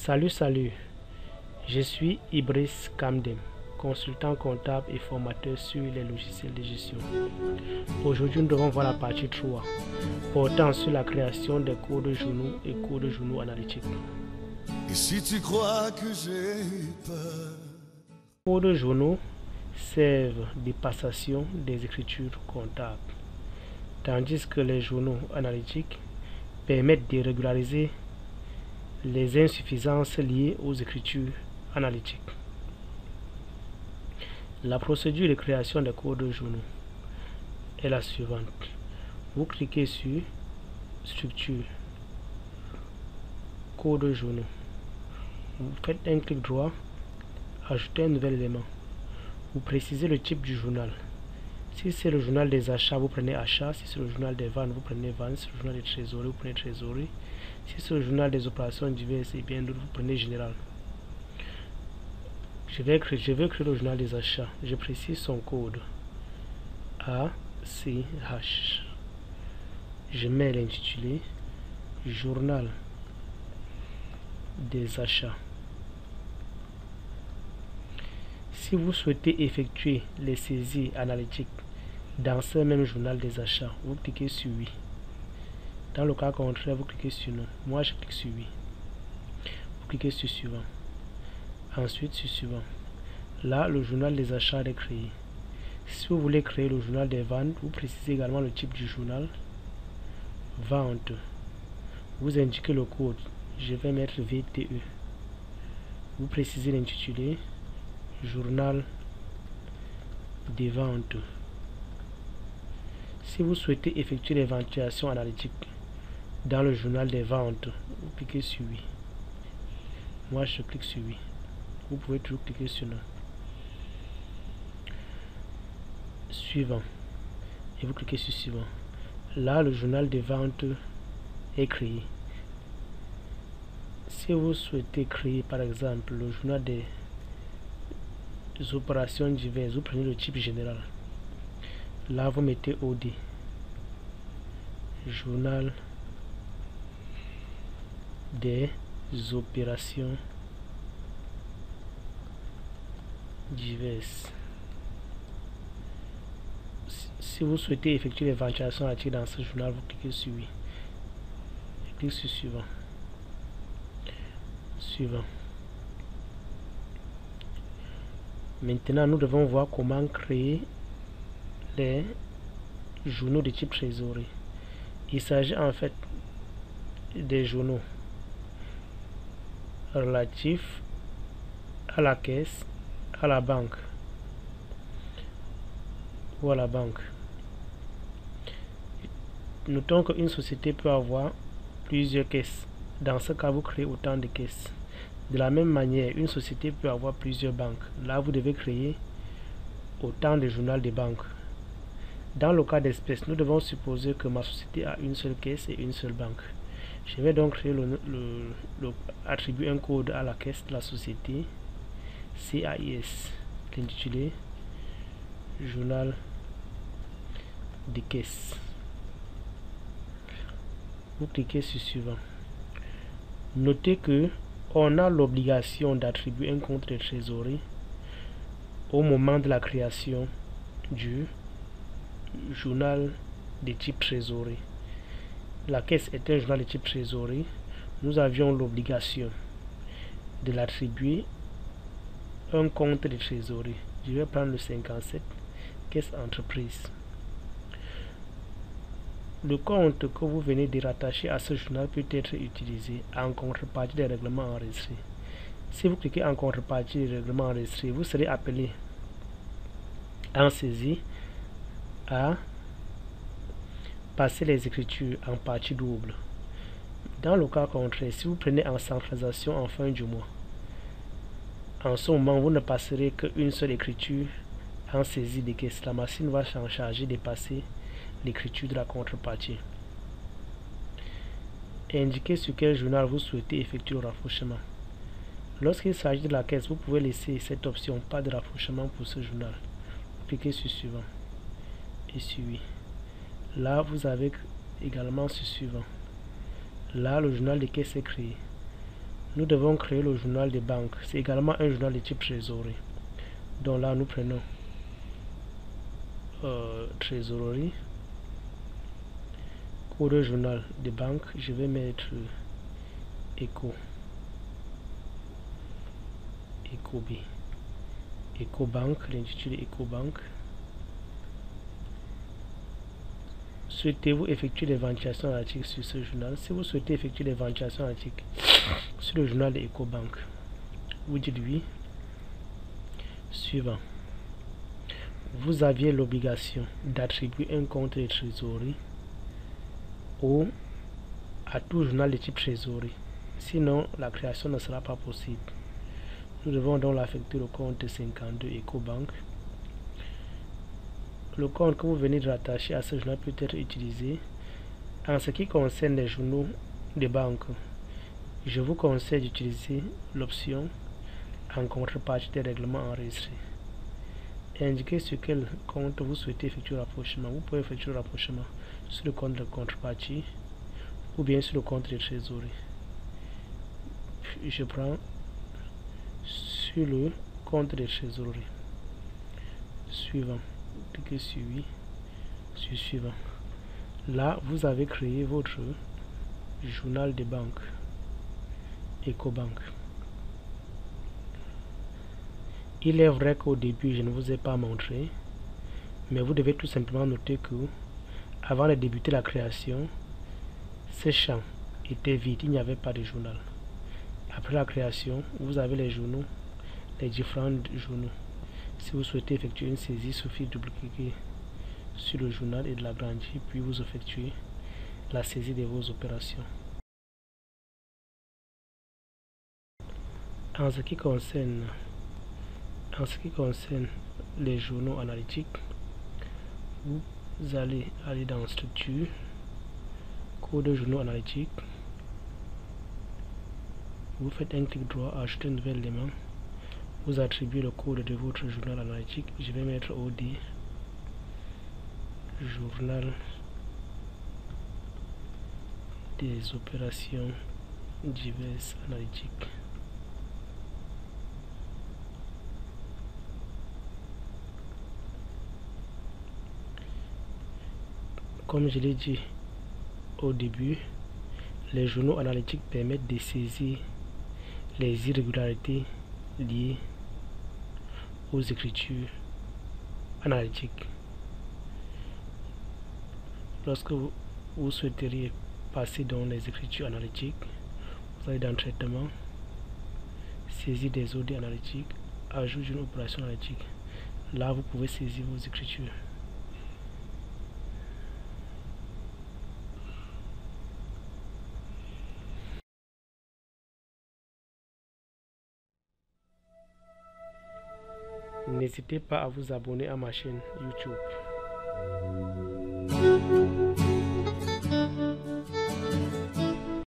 Salut, je suis Ibris Kamdem, consultant comptable et formateur sur les logiciels de gestion. Aujourd'hui, nous devons voir la partie 3, portant sur la création des codes journaux et codes journaux analytiques. Et si tu crois que j'ai peur? Codes journaux servent de passation des écritures comptables, tandis que les journaux analytiques permettent de régulariser les insuffisances liées aux écritures analytiques. La procédure de création des codes journaux est la suivante. Vous cliquez sur Structure, Code journaux. Vous faites un clic droit, Ajouter un nouvel élément. Vous précisez le type du journal. Si c'est le journal des achats, vous prenez achat. Si c'est le journal des ventes, vous prenez vente. Si c'est le journal des trésoreries, vous prenez trésorerie. Si c'est le journal des opérations diverses et bien d'autres, vous prenez général. Je veux créer le journal des achats. Je précise son code ACH. Je mets l'intitulé Journal des achats. Si vous souhaitez effectuer les saisies analytiques dans ce même journal des achats, vous cliquez sur Oui. Dans le cas contraire, vous cliquez sur Non. Moi, je clique sur Oui. Vous cliquez sur Suivant. Ensuite, sur Suivant. Là, le journal des achats est créé. Si vous voulez créer le journal des ventes, vous précisez également le type du journal. Vente. Vous indiquez le code. Je vais mettre VTE. Vous précisez l'intitulé. Journal des ventes. Si vous souhaitez effectuer l'évaluation analytique dans le journal des ventes, vous cliquez sur Oui. Moi, je clique sur Oui. Vous pouvez toujours cliquer sur Non. Suivant. Et vous cliquez sur Suivant. Là, le journal des ventes est créé. Si vous souhaitez créer, par exemple, le journal des opérations diverses, vous prenez le type général. Là, vous mettez OD. Journal des opérations diverses. Si vous souhaitez effectuer l'évaluation analytique dans ce journal, vous cliquez sur Oui. Et cliquez sur Suivant. Suivant. Maintenant, nous devons voir comment créer les journaux de type trésorerie. Il s'agit en fait des journaux relatifs à la caisse, à la banque ou à la banque. Notons qu'une société peut avoir plusieurs caisses. Dans ce cas, vous créez autant de caisses. De la même manière, une société peut avoir plusieurs banques. Là, vous devez créer autant de journaux de banque. Dans le cas d'espèce, nous devons supposer que ma société a une seule caisse et une seule banque. Je vais donc créer attribuer un code à la caisse de la société CAIS, l'intitulé Journal des caisses. Vous cliquez sur Suivant. Notez que on a l'obligation d'attribuer un compte de trésorerie au moment de la création du journal de type trésorerie. La caisse est un journal de type trésorerie. Nous avions l'obligation de l'attribuer un compte de trésorerie. Je vais prendre le 57, caisse entreprise. Le compte que vous venez de rattacher à ce journal peut être utilisé en contrepartie des règlements enregistrés. Si vous cliquez en contrepartie des règlements enregistrés, vous serez appelé en saisie à passer les écritures en partie double. Dans le cas contraire, si vous prenez en centralisation en fin du mois, en ce moment, vous ne passerez qu'une seule écriture en saisie de caisse. La machine va s'en charger de passer l'écriture de la contrepartie. Indiquez sur quel journal vous souhaitez effectuer le rapprochement. Lorsqu'il s'agit de la caisse, vous pouvez laisser cette option pas de rapprochement pour ce journal. Cliquez sur Suivant et sur Oui. Là, vous avez également sur Suivant. Là, le journal de caisse est créé. nous devons créer le journal de banque. C'est également un journal de type trésorerie. Donc là, nous prenons trésorerie, code journal de banque. Je vais mettre ECO B, EcoBank, l'intitulé EcoBank. Souhaitez-vous effectuer des ventilations analytiques sur ce journal? Si vous souhaitez effectuer des ventilations analytiques sur le journal de EcoBank, vous dites oui. Suivant. Vous aviez l'obligation d'attribuer un compte de trésorerie à tout journal de type trésorerie. Sinon, la création ne sera pas possible. Nous devons donc l'affecter au compte 52 EcoBank. Le compte que vous venez de rattacher à ce journal peut être utilisé. En ce qui concerne les journaux de banque, je vous conseille d'utiliser l'option en contrepartie des règlements enregistrés. Indiquez sur quel compte vous souhaitez effectuer le rapprochement. Vous pouvez effectuer le rapprochement sur le compte de contrepartie ou bien sur le compte de trésorerie. Je prends sur le compte de trésorerie. Suivant. Cliquez sur oui. Sur suivant. Là, vous avez créé votre journal de banque EcoBank. Il est vrai qu'au début, je ne vous ai pas montré, mais vous devez tout simplement noter que avant de débuter la création, ce champ était vide, il n'y avait pas de journal. Après la création, vous avez les journaux, les différents journaux. Si vous souhaitez effectuer une saisie, il suffit de cliquer sur le journal et de l'agrandir, puis vous effectuez la saisie de vos opérations. En ce qui concerne les journaux analytiques, vous allez aller dans structure, code journaux analytiques, vous faites un clic droit, ajouter un nouvel élément, vous attribuez le code de votre journal analytique. Je vais mettre OD, journal des opérations diverses analytiques. Comme je l'ai dit au début, les journaux analytiques permettent de saisir les irrégularités liées aux écritures analytiques. Lorsque vous souhaiteriez passer dans les écritures analytiques, vous allez dans traitement, saisie des OD analytiques, ajout d'une opération analytique. Là, vous pouvez saisir vos écritures. N'hésitez pas à vous abonner à ma chaîne YouTube.